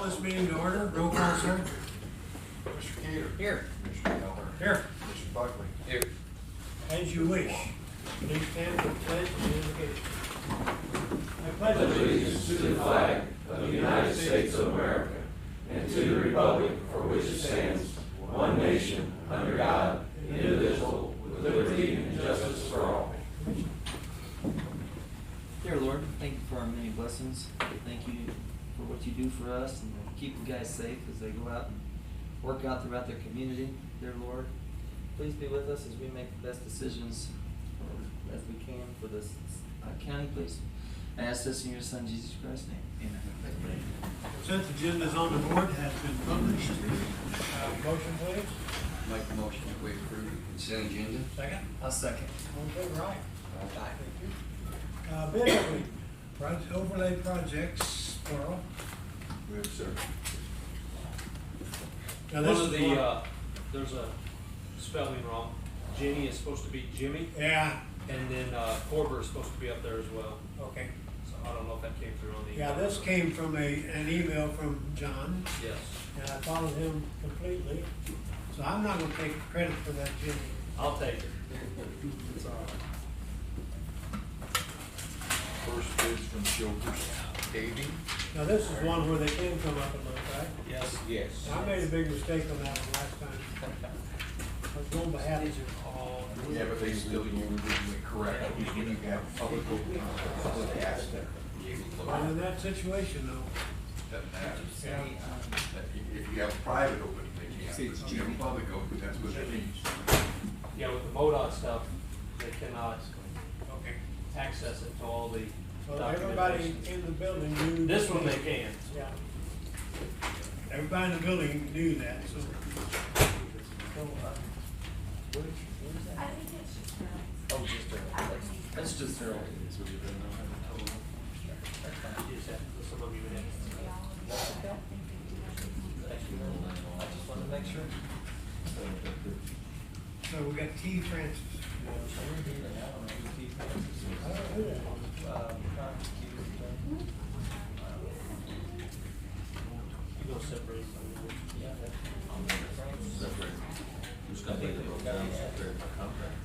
this meeting to order. Roll call, sir. Mr. Gator. Here. Mr. Miller. Here. Mr. Buckley. Here. As you wish. Please stand for the pledge and invocation. I pledge Allegiance to the flag of the United States of America and to the republic for which it stands, one nation, under God, indivisible, with liberty and justice for all. Dear Lord, thank you for our many blessings. Thank you for what you do for us and keep the guys safe as they go out and work out throughout their community. Dear Lord, please be with us as we make the best decisions as we can for this county, please. I ask this in your Son, Jesus Christ's name. Amen. Consent agenda is on the board, has been published. Motion, please. Make the motion that we approve the consent agenda. Second. I'll second. All in favor, aye. Aye. Thank you. Bid opening. Overlay projects, plural. Move, sir. Now, One this of is the, one- there's a spelling wrong. Jenny is supposed to be Jimmy, Yeah, and then Corber is supposed to be up there as well. okay. So I don't know if that came through on the. Yeah, this came from an email from John, Yes. and I followed him completely. So I'm not gonna take credit for that, Jimmy. I'll take it. It's all right. First bids from Childers Paving. Now, this is one where they can come up and look, right? Yes. Yes. I made a big mistake on that one last time. I was going by half. These are all. Yeah, but they still, you originally correct, when you have public ask them. And in that situation though, Doesn't matter. yeah, If you have private opening, they can't. If you have public opening, that's what it means. Yeah, with the MoDOT stuff, they cannot okay. access it to all the So everybody documentation. in the building knew. This one they can. Yeah. Everybody in the building knew that, so. I think it's just her. Oh, just Earl. That's just Earl. Yes, some of you would have. Thank you, Earl. I just wanted to make sure. So we got T. Francis. I don't know who Keith Francis is. I don't know who that is. You go separate. Yeah, that's. Who's got the contract?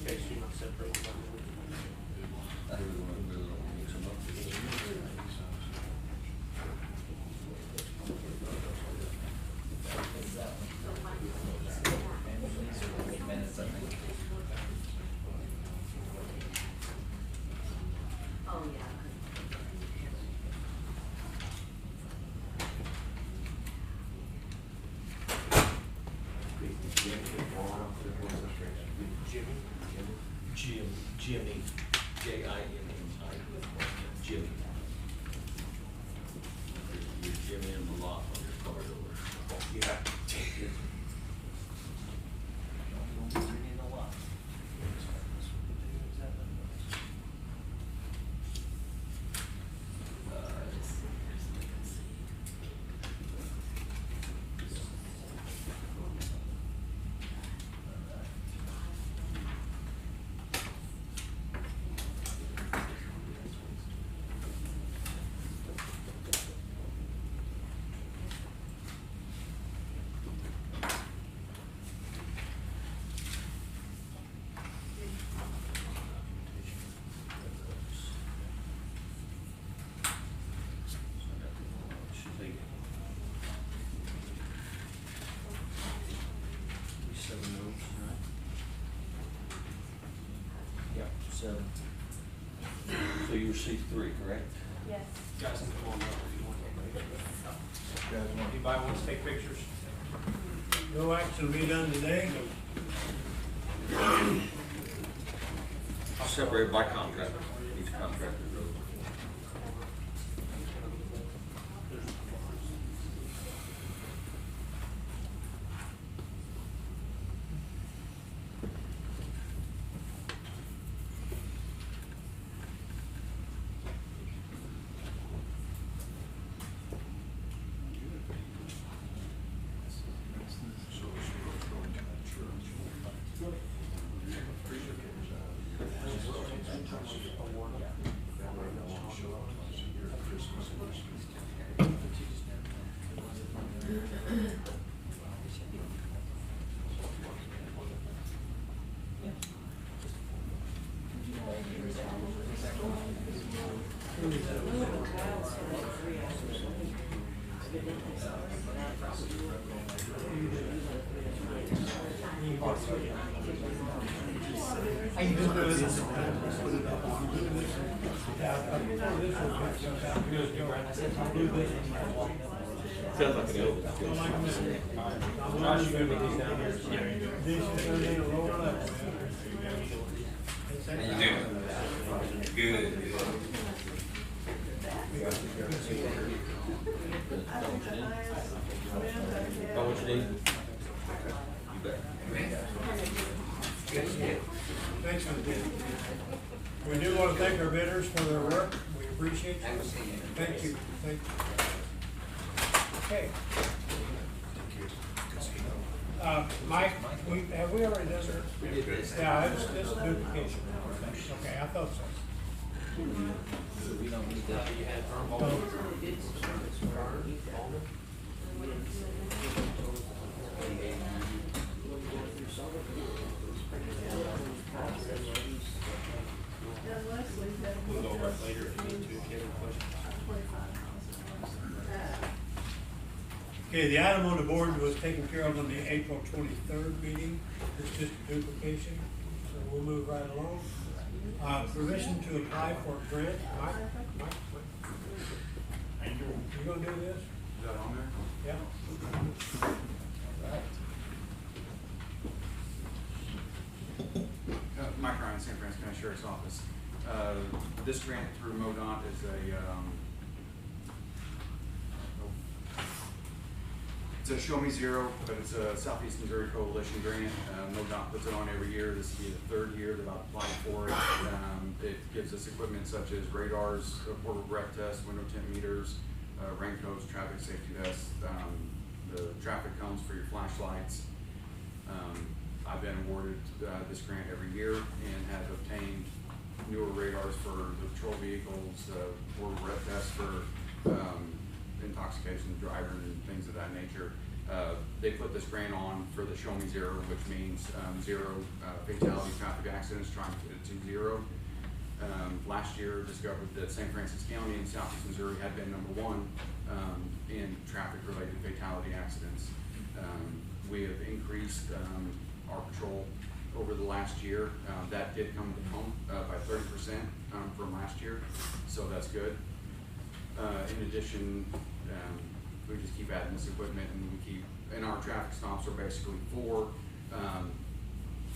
Okay, so you're not separating. Oh, yeah. Jimmy, J-I-M-M-I, Jimmy. You're Jimmy and the lot on your card over. Yeah. Yeah, 7. So you're C3, correct? Yes. Guys, come on up if you want to take pictures. You guys want- Anybody wants to take pictures? No action will be done today. I'll separate by contract, each contractor goes. Sounds like an old. Josh, you gonna put these down here? How you doing? Good, good. Oh, what you need? You bet. Thanks for the bid. We do want to thank our bidders for their work. We appreciate you. Thank you. Thank you. Okay. Mike, have we already done this? We did this. Yeah, it's duplication. Okay, I thought so. So we don't need that. You had Vern Bowman. We'll go over it later if you need to, if you have any questions. Okay, the item on the board was taken care of on the April 23rd meeting. It's just a duplication, so we'll move right along. Permission to apply for a grant. Mike, you gonna do this? Is that on there? Yeah. Mike Ryan, San Francisco County Sheriff's Office. This grant through MoDOT is it's a Show Me Zero, but it's a Southeast Missouri Coalition grant. MoDOT puts it on every year. This will be the third year that I've applied for it. It gives us equipment such as radars, portable breath tests, window tint meters, raincoats, traffic safety vests, the traffic cones for your flashlights. I've been awarded this grant every year and have obtained newer radars for the patrol vehicles, portable breath tests for intoxication of the driver and things of that nature. They put this grant on for the Show Me Zero, which means zero fatality traffic accidents, trying to get it to zero. Last year discovered that St. Francis County in Southeast Missouri had been #1 in traffic-related fatality accidents. We have increased our patrol over the last year. That did come home by 30% from last year, so that's good. In addition, we just keep adding this equipment, and our traffic stops are basically for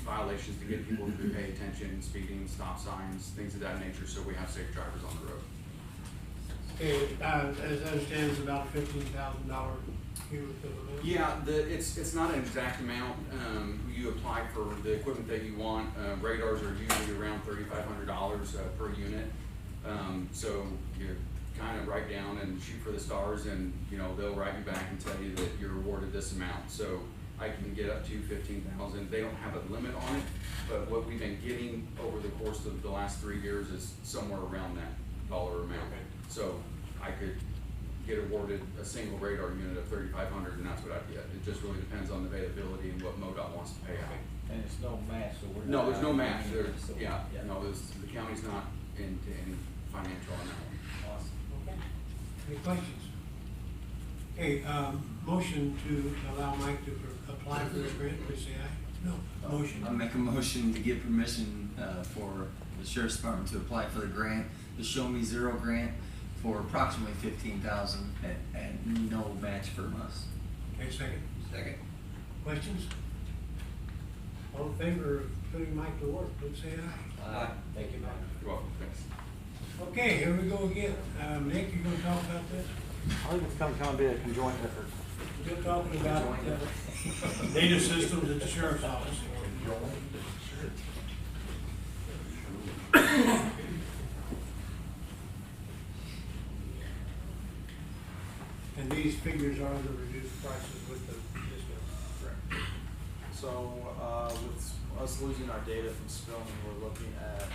violations to get people to pay attention, speeding, stop signs, things of that nature, so we have safe drivers on the road. Okay, as I understand, it's about $15,000 cumulative amount. Yeah, it's not an exact amount. You apply for the equipment that you want. Radars are usually around $3,500 per unit. So you kind of write down and shoot for the stars, and they'll write you back and tell you that you're awarded this amount. So I can get up to $15,000. They don't have a limit on it, but what we've been getting over the course of the last 3 years is somewhere around that dollar amount. So I could get awarded a single radar unit of $3,500, and that's what I'd get. It just really depends on the availability and what MoDOT wants to pay out. And it's no match, so we're not. No, there's no match. So, The county's not into any financial on that one. Awesome. Okay. Any questions? Okay, motion to allow Mike to apply for this grant, please say aye. No, motion. I make a motion to give permission for the Sheriff's Department to apply for the grant, the Show Me Zero grant, for approximately $15,000 and no match from us. Okay, second. Second. Questions? All in favor of putting Mike to work, please say aye. Thank you, Mike. You're welcome. Thanks. Okay, here we go again. Nick, you gonna talk about this? I think it's kind of be a conjoint effort. Still talking about data systems at the sheriff's office. And these figures are the reduced prices with the discount. Correct. So, with us losing our data from Spillman, we're looking at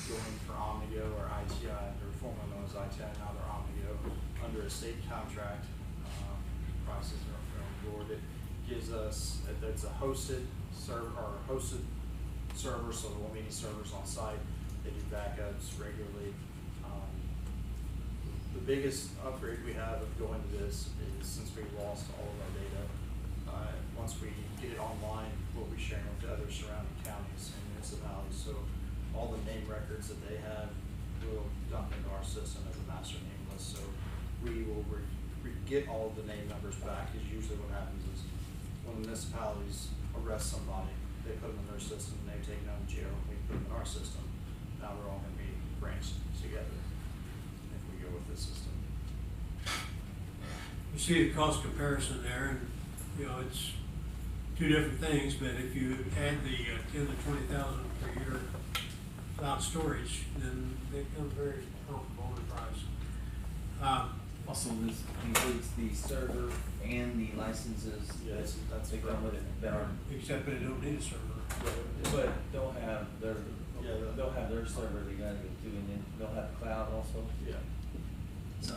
going for Omnio or ITI, they were formerly known as ITI, now they're Omnio, under a state contract. Prices are on board. It gives us, it's a hosted server or hosted servers, so the mini servers on site. They do backups regularly. The biggest upgrade we have of going to this is since we lost all of our data, once we get it online, we'll be sharing it to other surrounding counties and municipalities. So all the name records that they have will dump into our system as a master name list. So we will get all of the name numbers back. Is usually what happens is when municipalities arrest somebody, they put them in their system and they take them to jail, and we put them in our system. Now we're all gonna be branched together if we go with this system. You see the cost comparison there, and, you know, it's two different things, but if you add the 10 to 20,000 per year cloud storage, then they come very comparable in price. Also, this includes the server and the licenses Yeah, that's that come with it that are, Except they don't need a server. but they'll have their, Yeah, they'll have their server they gotta go to, and then they'll have the cloud also. Yeah. So,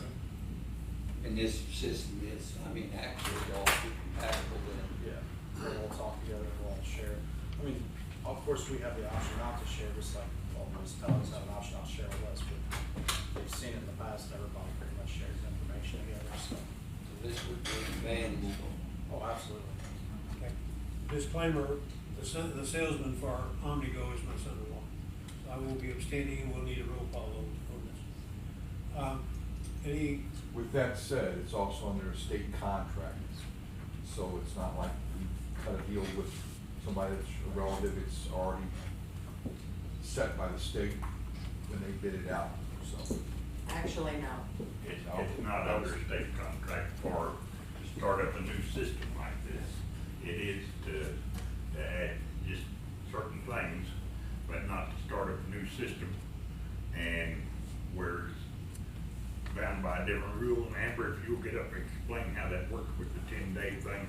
And this system is, I mean, actually all compatible with. Yeah, we'll all talk together, we'll all share. I mean, of course, we have the option not to share, just like all municipalities have an option not to share with us, but they've seen it in the past, and everybody pretty much shares information together, so. So this would be available. Oh, absolutely. Okay. Disclaimer, the salesman for Omnigo is my son-in-law. So I will be abstaining, and we'll need a roll call on this. Any, With that said, it's also under a state contract, so it's not like we got to deal with somebody that's a relative, it's already set by the state when they bid it out, so. Actually, no. It's not under state contract for to start up a new system like this. It is to add just certain things, but not to start up a new system. And we're bound by a different rule. And Amber, if you'll get up and explain how that works with the 10-day thing,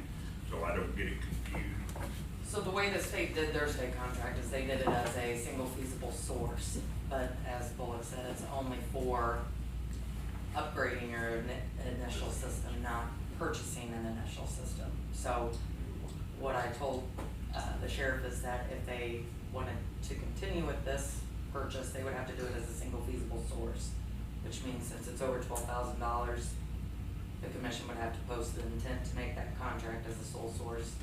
so I don't get it confused. So the way the state did their state contract is they did it as a single feasible source, but as Bullock said, it's only for upgrading your initial system, not purchasing an initial system. So what I told the sheriff is that if they wanted to continue with this purchase, they would have to do it as a single feasible source, which means since it's over $12,000, the commission would have to post the intent to make that contract as a sole source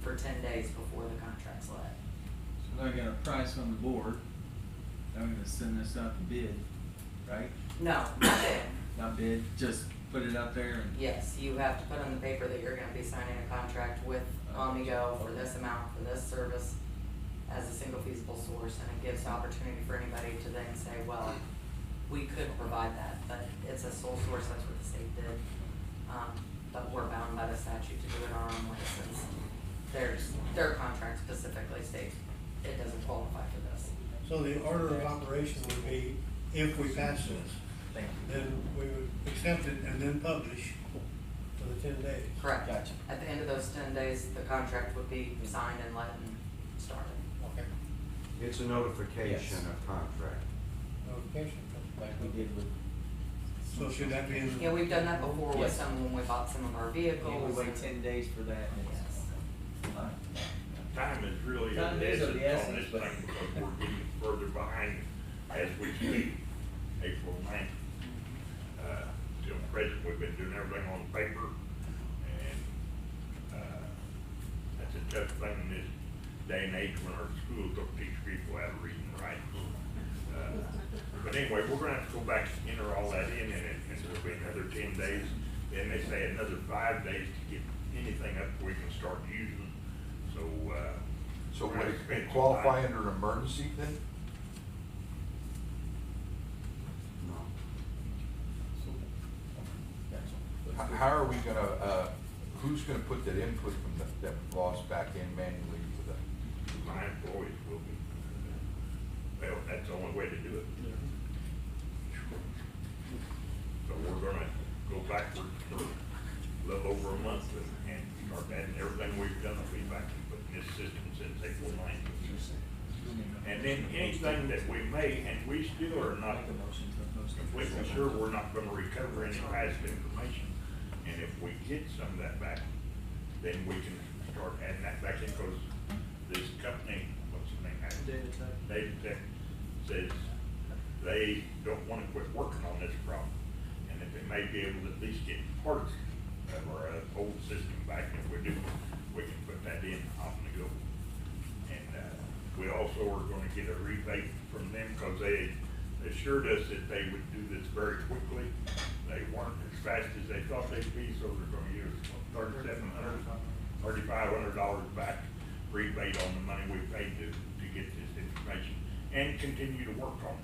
for 10 days before the contract's let. So they're gonna price on the board, they're gonna send this out to bid, right? No, not bid. Not bid, just put it out there and. Yes, you have to put on the paper that you're gonna be signing a contract with Omnigo for this amount, for this service, as a single feasible source, and it gives the opportunity for anybody to then say, well, we could provide that, but it's a sole source, that's what the state did. But we're bound by the statute to do it on our own license. Their contract specifically states it doesn't qualify for this. so the order of operation would be, if we pass this, thank you. then we would accept it and then publish for the 10 days. Correct. Gotcha. At the end of those 10 days, the contract would be signed and let and started. Okay. It's a notification Yes. of contract. Notification. Like we did with. So should that be in? Yeah, we've done that before with Yes. some, when we bought some of our Yeah, vehicles. we wait 10 days for that, and it's. Yes. Fine. Time is really Time of the is of the essence on essence, this but- thing because we're getting further behind as we speak. April 9th. Till present, we've been doing everything on paper and, that's a tough thing in this day and age when our schools don't teach people how to read and write. But anyway, we're gonna have to go back and enter all that in and it'll be another 10 days. Then they say another 5 days to get anything up we can start using. So, So we're would gonna it spend some qualify time. under an emergency then? No. Gotcha. How are we gonna, who's gonna put that input from that loss back in manually to the? My employees will be. Well, that's the only way to do it. So we're gonna go backwards for a little over a month and start adding everything we've done, we've actually put in this system since April 9th. And then anything that we may, and we still are not Make a motion to post. completely sure we're not gonna recover any past information. And if we get some of that back, then we can start adding that back in, because this company, what's the name, Data Tech. Data Tech says they don't wanna quit working on this problem. And that they may be able to at least get parts of our old system back, and if we do, we can put that in off the go. And, we also are gonna get a rebate from them, cause they assured us that they would do this very quickly. They weren't as fast as they thought they'd be, so they're gonna give us $3,500 back rebate on the money we paid to get this information and continue to work on it.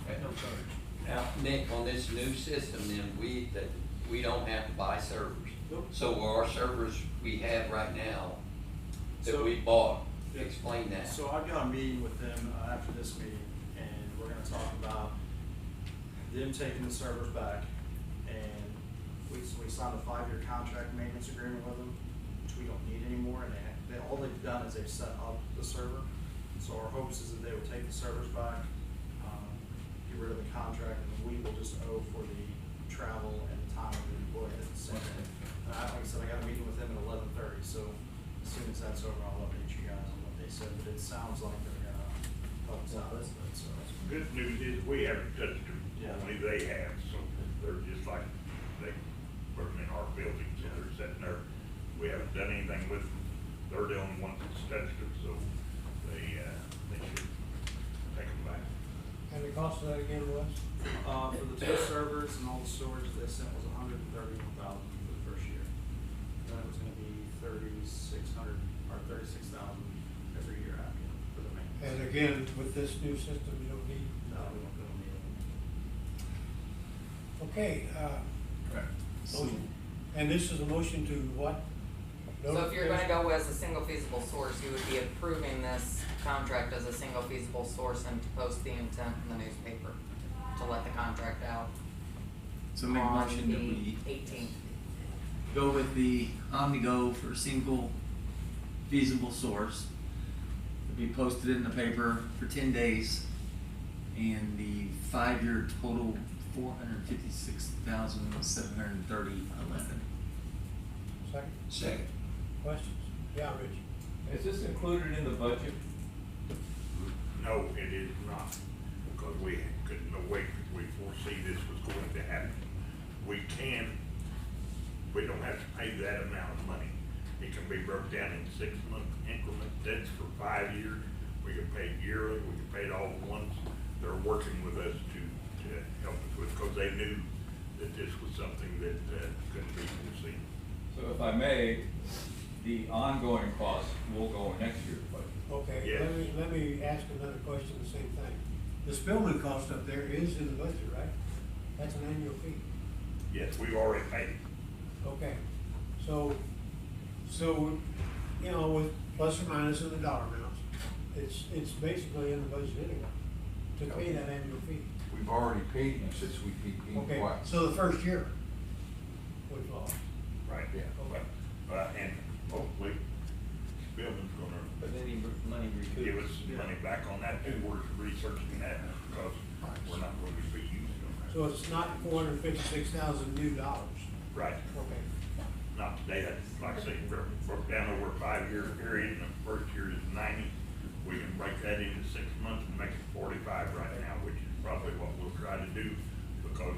So, No charge. Now, Nick, on this new system, then, we don't have to buy servers. Nope. So our servers we have right now that So- we bought, Yeah. explain that. So I've got a meeting with them after this meeting, and we're gonna talk about them taking the servers back, and we signed a 5-year contract maintenance agreement with them, which we don't need anymore, and all they've done is they've set up the server. So our hopes is that they will take the servers back, get rid of the contract, and we will just owe for the travel and the time of the employee at the same time. Like I said, I got a meeting with them at 11:30, so as soon as that's over, I'll update you guys on what they said, but it sounds like they're gonna help us out a little bit, so. good news is we haven't touched them, Yeah. only they have, so they're just like, they put them in our building, so they're sitting there. We haven't done anything with them, they're the only ones that's touched them, so they should take them back. And the cost of that again was? For the two servers and all the storage they sent was $131,000 for the first year. Then it was gonna be 3,600 or 36,000 every year after for the maintenance. And again, with this new system, you don't need. No, we don't need it. Okay, Correct. motion, and this is a motion to what? So if you're gonna go as a single feasible source, you would be approving this contract as a single feasible source and to post the intent in the newspaper to let the contract out So make a on motion that we the 18th. go with the OmniGo for single feasible source. To be posted in the paper for 10 days, and the 5-year total $456,730.11. Second, Second. questions? Yeah, Rich? Is this included in the budget? No, it is not, because we couldn't wait, we foresee this was going to happen. We don't have to pay that amount of money. It can be broke down in 6-month increments, that's for 5 years. We can pay it yearly, we can pay it all at once. They're working with us to help us with, because they knew that this was something that couldn't be foreseen. So if I may, the ongoing costs will go in next year's budget. Okay, Yes. let me ask another question, the same thing. The Spillman cost up there is in the budget, right? That's an annual fee. Yes, we've already paid it. Okay, so, you know, with plus or minus in the dollar amounts, it's basically in the budget anyway, to pay that annual fee. We've already paid you since we paid Okay, twice. so the first year, we've lost. Right. Yeah. Okay. And hopefully, Spillman's gonna But any money recouped. give us some money back on that too. We're researching that because we're not going to be using them. So it's not $456,000 new dollars. Right. Okay. Not today, that's like I say, broke down over a 5-year period, and the first year is 90. We can break that into 6 months and make it 45 right now, which is probably what we'll try to do because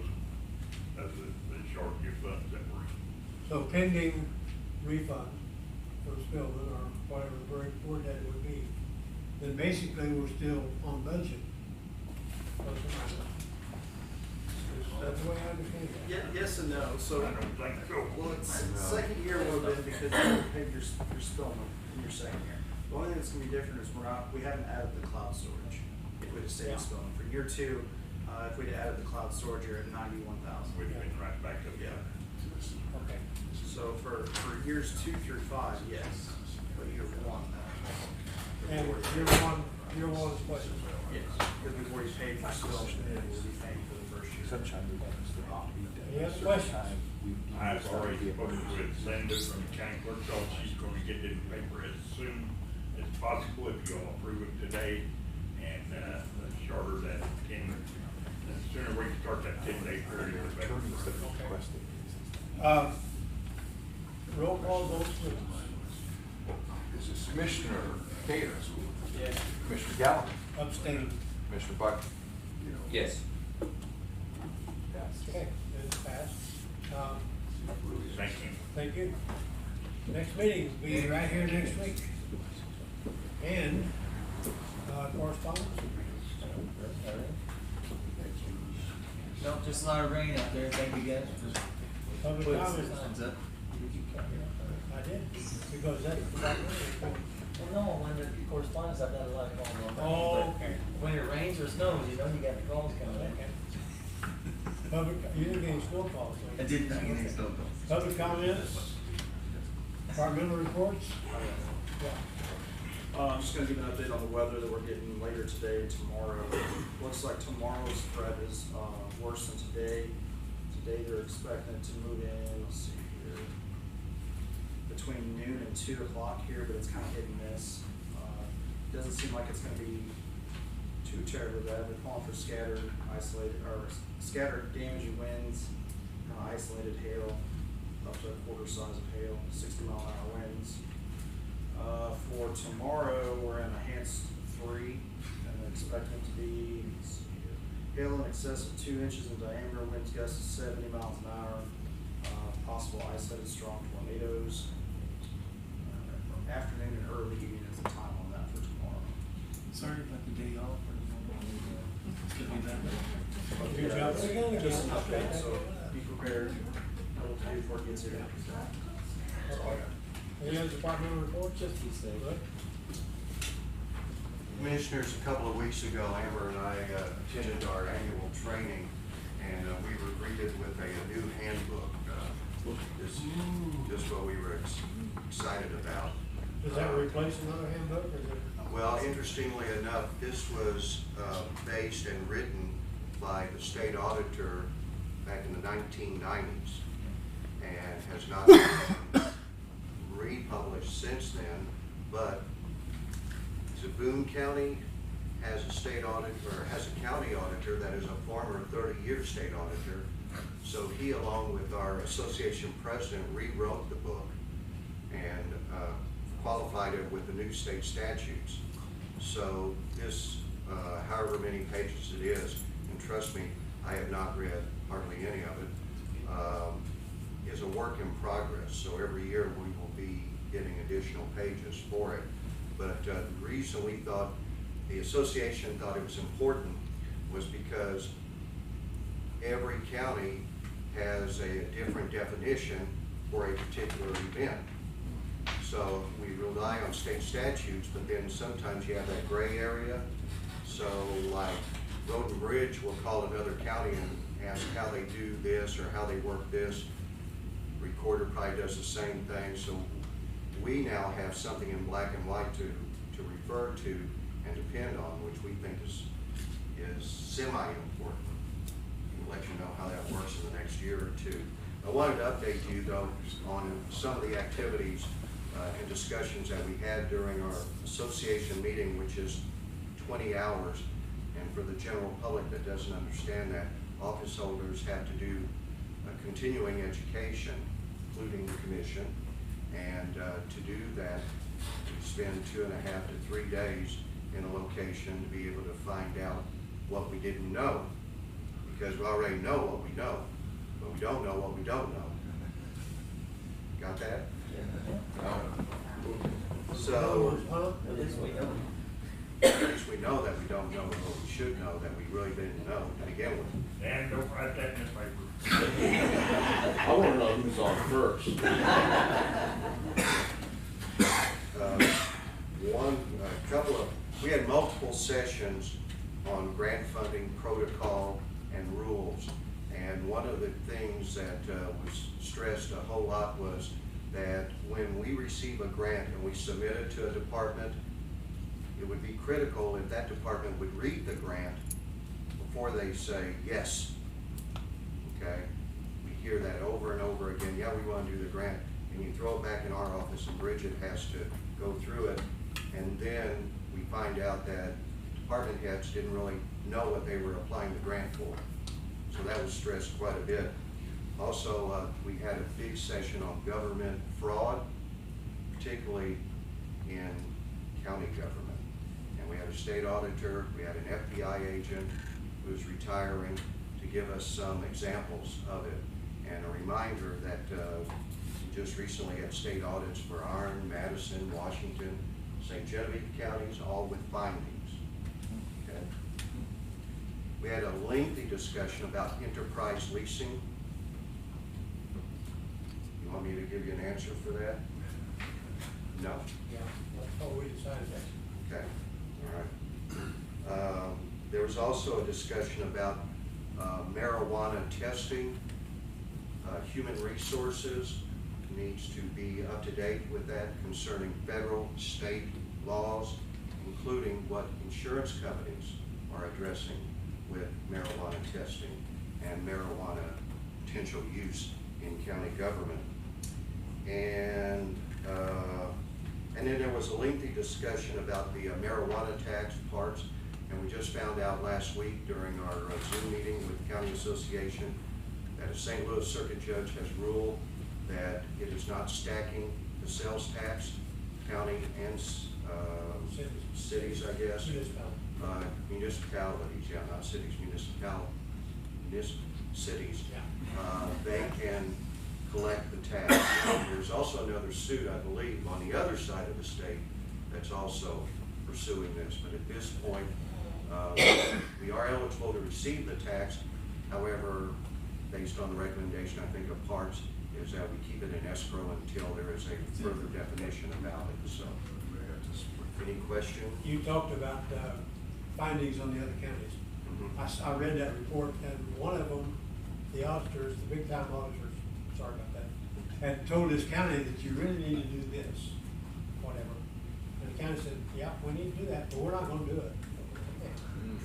of the shortage of funds that we're in. So pending refund from Spillman or whatever word that it would be, then basically we're still on budget. Plus or minus. Is that the way I understand it? Yes and no, so. I don't think so. Well, it's second year a little bit because you paid your Spillman in your second year. The only thing that's gonna be different is we haven't added the cloud storage. If we'd have stayed Yeah. in Spillman for year 2, if we'd added the cloud storage, you're at 91,000. We've been right back up Yeah. there. Okay. So for years 2 through 5, yes, but year 1, no. And year one is what? Yes, because we've already paid for Spillman, and we'll be paying for the first year. Any other questions? I've already spoken with Linda from the county clerk's office. She's gonna get it in the paper as soon as possible if you all approve it today. And, shorter that 10, the sooner we can start that 10-day period, the better. Roll call vote, please. This is Commissioner Gator. Yeah. Commissioner Gallagher. Abstain. Commissioner Buck. Yes. Passed. Okay, it's passed. Thank you. Thank you. Next meeting will be right here next week. And, correspondence? No, just a lot of rain out there. Thank you guys for Public putting some comments? signs up. I did, because that's about it. Well, no, when the correspondence, I've got a lot of calls on that. Oh, but okay. When it rains or snows, you know, you got the calls coming in. Okay. Public, you didn't get any snowfall, so. I did not get any snow. Public comments? Departmental reports? Yeah. I'm just gonna give an update on the weather that we're getting later today and tomorrow. Looks like tomorrow's threat is, worse than today. Today they're expecting it to move in, let's see here, between noon and 2 o'clock here, but it's kind of hit and miss. Doesn't seem like it's gonna be too terribly bad. They're calling for scattered, isolated, or scattered damaging winds, isolated hail, up to a quarter size of hail, 60-mile-an-hour winds. For tomorrow, we're in a Hans 3, and they're expecting it to be, let's see here, hail in excess of 2 inches in diameter, winds gusts of 70 miles an hour, possible isolated strong tornadoes. Afternoon and early evening is the time on that for tomorrow. Sorry about the day off. It's gonna be that way. Good job. Just an update, so be prepared, know what to do before it gets here. That's all I got. Any other departmental reports? Just be safe. Good. Commissioners, a couple of weeks ago, Amber and I attended our annual training, and we were greeted with a new handbook. Just what we were excited about. Does that replace another handbook, or is it? Well, interestingly enough, this was based and written by the state auditor back in the 1990s, and has not been republished since then, but Boone County has a state auditor, or has a county auditor that is a former 30-year state auditor. So he, along with our association president, rewrote the book and qualified it with the new state statutes. So this, however many pages it is, and trust me, I have not read hardly any of it, is a work in progress. So every year we will be getting additional pages for it. But the reason we thought, the association thought it was important, was because every county has a different definition for a particular event. So we rely on state statutes, but then sometimes you have that gray area. So like Road and Bridge will call another county and ask how they do this or how they work this. Recorder probably does the same thing. So we now have something in black and white to refer to and depend on, which we think is semi-important. We'll let you know how that works in the next year or two. I wanted to update you, though, on some of the activities and discussions that we had during our association meeting, which is 20 hours. And for the general public that doesn't understand that, office holders have to do a continuing education, including the commission. And to do that, we spend 2.5 to 3 days in a location to be able to find out what we didn't know. Because we already know what we know, but we don't know what we don't know. Got that? So, At least we know. at least we know that we don't know what we should know, that we really didn't know to begin with. And don't write that in the paper. I wanna know who's on first. We had multiple sessions on grant funding protocol and rules. And one of the things that was stressed a whole lot was that when we receive a grant and we submit it to a department, it would be critical if that department would read the grant before they say yes. Okay? We hear that over and over again. Yeah, we want to do the grant. And you throw it back in our office and Bridget has to go through it. And then we find out that department heads didn't really know what they were applying the grant for. So that was stressed quite a bit. Also, we had a big session on government fraud, particularly in county government. And we had a state auditor, we had an FBI agent who was retiring to give us some examples of it. And a reminder that we just recently had state audits for Iron, Madison, Washington, St. Genevieve counties, all with findings. Okay. We had a lengthy discussion about enterprise leasing. You want me to give you an answer for that? No. Yeah, that's what we decided that. Okay, all right. There was also a discussion about marijuana testing. Human Resources needs to be up to date with that concerning federal, state laws, including what insurance companies are addressing with marijuana testing and marijuana potential use in county government. And then there was a lengthy discussion about the marijuana tax parts, and we just found out last week during our Zoom meeting with the County Association that a St. Louis Circuit Judge has ruled that it is not stacking the sales tax, county and cities, I guess. Municipalities, yeah, not cities, cities. Yeah. They can collect the tax. There's also another suit, I believe, on the other side of the state that's also pursuing this. But at this point, we are eligible to receive the tax. However, based on the recommendation, I think, of parts, is that we keep it in escrow until there is a further definition about it. So, any question? You talked about findings on the other counties. Mm-hmm. I read that report, and one of them, the auditors, the big time auditors, sorry about that, had told this county that you really need to do this, whatever. And the county said, yeah, we need to do that, but we're not gonna do it.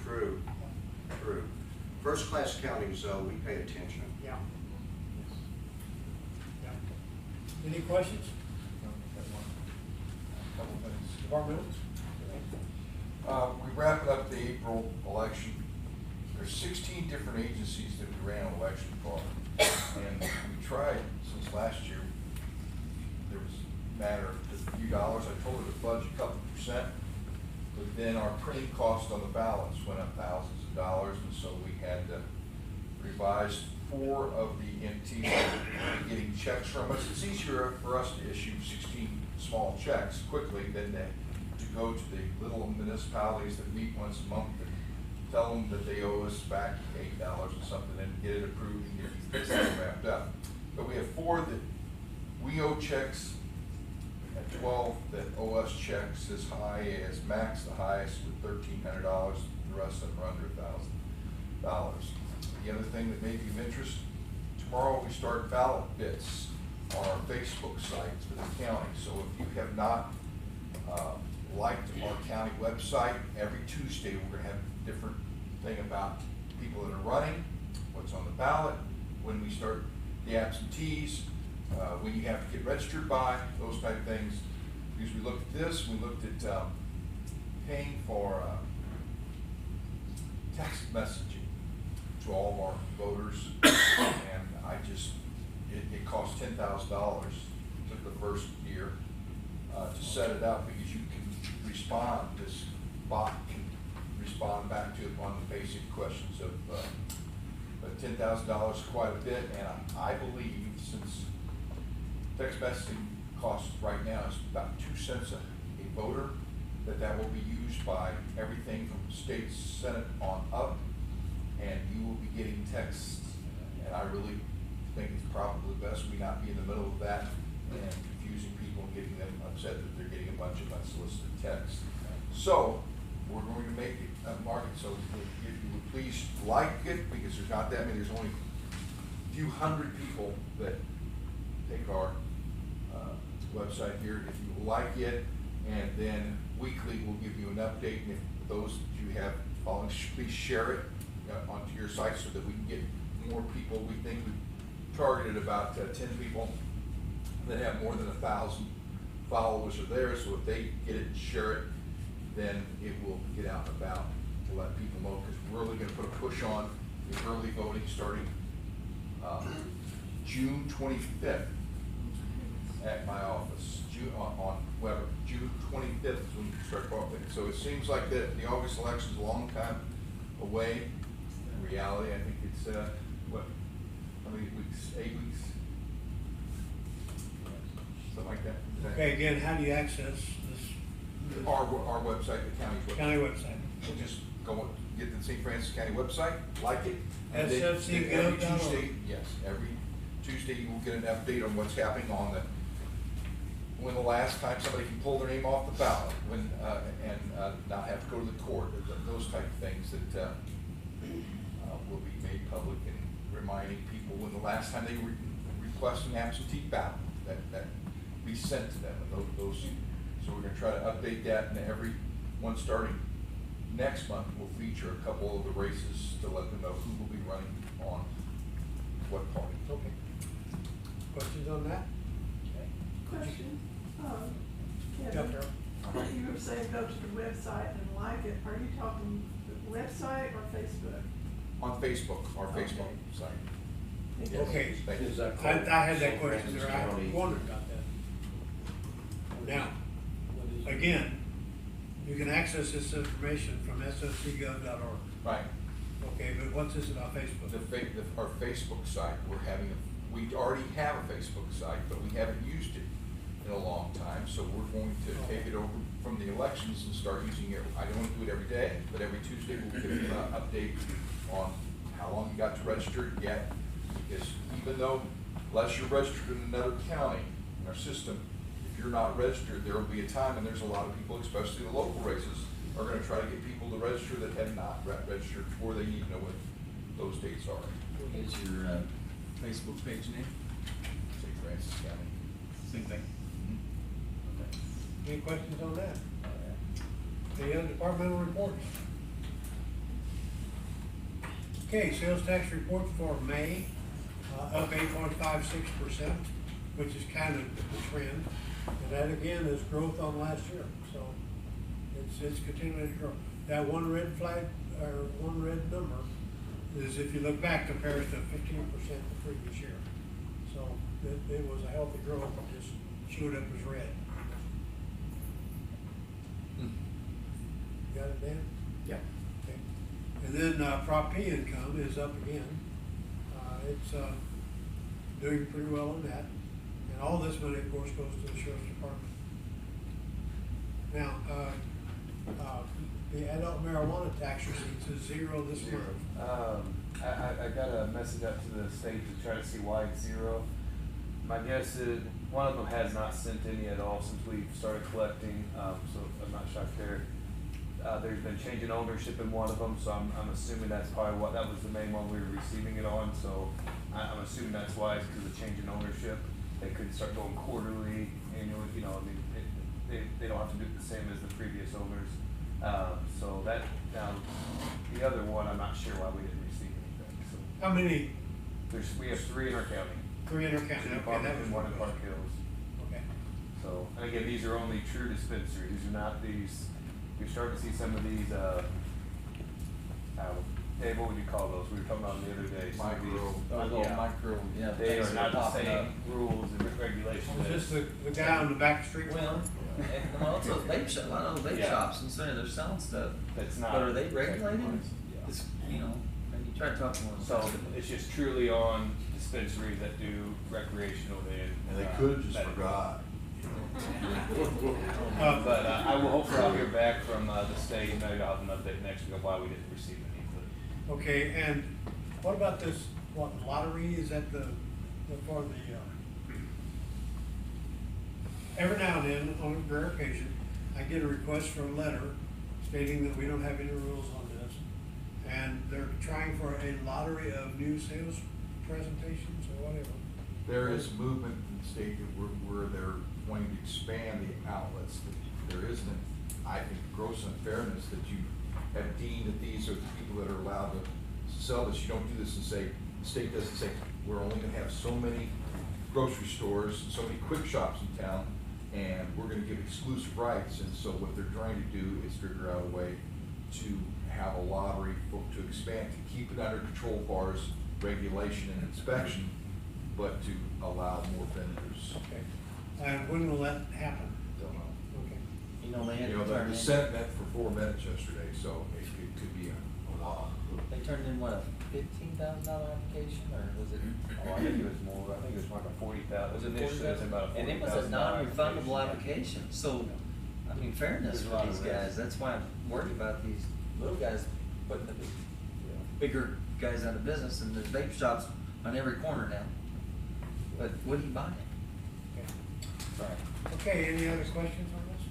True, true. First class counties, we pay attention. Yeah. Yeah. Any questions? Couple things. Departmentals? We wrapped up the April election. There's 16 different agencies that we ran an election for. And we tried, since last year, there was a matter of a few dollars. I told her to fudge a couple %, but then our printing cost on the ballots went up thousands of dollars, and so we had to revise 4 of the entities that were getting checks from us. It's easier for us to issue 16 small checks quickly than to go to the little municipalities that meet once a month and tell them that they owe us back $8 or something and get it approved and get it wrapped up. But we have 4 that we owe checks, and 12 that owe us checks as high as Max, the highest with $1,300. The rest of them are under $1,000. The other thing that may be of interest, tomorrow we start ballot bits on our Facebook site for the county. So if you have not liked our county website, every Tuesday we're going to have a different thing about people that are running, what's on the ballot, when we start the absentees, when you have to get registered by, those type of things. Because we looked at this, we looked at paying for text messaging to all of our voters, and it cost $10,000 the first year to set it up, because you can respond, this bot can respond back to it on the basic questions of, but $10,000 is quite a bit, and I believe, since text messaging costs right now is about 2 cents a voter, that will be used by everything from state senate on up, and you will be getting texts, and I really think it's probably best we not be in the middle of that and confusing people and getting them upset that they're getting a bunch of unsolicited texts. So we're going to make it a market, so if you would please like it, because there's not that many, there's only a few hundred people that take our website here. If you like it, and then weekly we'll give you an update, and if those that you have following, please share it onto your site so that we can get more people. We think we targeted about 10 people that have more than 1,000 followers are there, so if they get it and share it, then it will get out and about to let people know, because we're really going to put a push on the early voting starting June 25th. at my office, on Weber. June 25th is when you start voting. So it seems like the August election's a long time away. In reality, I think it's, what, how many weeks, 8 weeks? Something like that. Okay, again, how do you access this? Our website, the county's website. County website. So just go, get the St. Francis County website, like it. and then SFCgov.org. Every Tuesday, yes, every Tuesday you will get an update on what's happening on when the last time somebody can pull their name off the ballot, and not have to go to the court, those type of things that, will be made public, and reminding people when the last time they were requesting absentee ballot, that be sent to them, and those, so we're gonna try to update that, and every one starting next month, we'll feature a couple of the races to let them know who will be running on what party. Okay. Questions on that? Question, Yeah, Kevin, Carol. you were saying go to the website and like it, are you talking the website or Facebook? On Facebook, our Facebook Okay. site. Thank you. Okay. Thank you. I had that question there, I wondered about that. Now, again, you can access this information from sfcgov.org. Right. Okay, but what's this about Facebook? Our Facebook site, we already have a Facebook site, but we haven't used it in a long time, so we're going to take it over from the elections and start using it. I don't want to do it every day, but every Tuesday we'll give an update on how long you got to register yet. Because even though, unless you're registered in another county in our system, if you're not registered, there will be a time, and there's a lot of people, especially the local races, are gonna try to get people to register that have not registered, or they need to know what those dates are. What is your Facebook page name? St. Francis County. Same thing. Any questions on that? Any other departmental reports? Okay, sales tax report for May, up 8.56%, which is kind of the trend. And that again is growth on last year, so it's continuing to grow. That one red flag, or one red number, is if you look back, compares to 15% the previous year. So it was a healthy growth, it just showed up as red. Got it, Dan? Yeah. Okay. And then, Prop P income is up again. It's, doing pretty well on that. And all this money, of course, goes to the sheriff's department. Now, the adult marijuana tax receipts is zero this month. I got a message up to the state to try to see why it's zero. My guess is one of them has not sent any at all since we started collecting, so I'm not shocked there. There's been change in ownership in one of them, so I'm assuming that's probably that was the main one we were receiving it on, so I'm assuming that's why, it's because of change in ownership. They could start going quarterly, annually, I mean, they don't have to do it the same as the previous owners. So that, now, the other one, I'm not sure why we didn't receive anything, so. How many? We have 3 in our county. 3 in our county, Two in okay, Park that was and one in Park Hills. Okay. So, and again, these are only true dispensaries, these are not these, you're starting to see some of these, Dave, what would you call those? We were talking about them the other day. Some of these- Micro, yeah. They things are that not the popping up. same rules and regulations. Is this the guy on the back street? Well, well, it's those vape shops, a lot of those vape Yeah. shops, and so they're selling stuff. That's not. But are they regulated? Yeah. It's, and you try to talk to one. So it's just truly on dispensaries that do recreational And they and. could have just medical. forgot. But I will hopefully I'll hear back from the state, and maybe I'll have an update next week of why we didn't receive any. Okay, and what about this, lottery, is that for the, every now and then, on a rare occasion, I get a request for a letter stating that we don't have any rules on this. And they're trying for a lottery of new sales presentations or whatever. There is movement in the state where they're wanting to expand the outlets. There isn't, I think, gross unfairness that you have deemed that these are the people that are allowed to sell this. You don't do this and say, the state doesn't say, we're only gonna have so many grocery stores, so many quick shops in town, and we're gonna give exclusive rights. And so what they're trying to do is figure out a way to have a lottery to expand, to keep it under control as far as regulation and inspection, but to allow more vendors. Okay. And when will that happen? Don't know. Okay. You know, they had You to know, turn the in, Senate met for 4 minutes yesterday, so it could be a while. they turned in what, a $15,000 application, or was it? Oh, I think it was more, I think it was like a 40,000, Was it initially it was about a And it was a $40,000 non-refundable application. application, so, I mean, fairness There's a for lot of these risk. guys, that's why I'm worried about these little guys putting the Yeah. bigger guys out of business, and there's vape shops on every corner now. But what are you buying? Okay. Sorry. Okay, any other questions on this?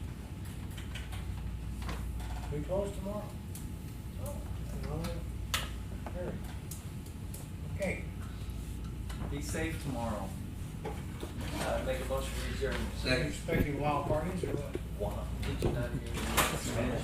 We close tomorrow. Very. Okay. Be safe tomorrow. Make a motion to adjourn. Expecting wild parties or what? Wow. Did you not hear me?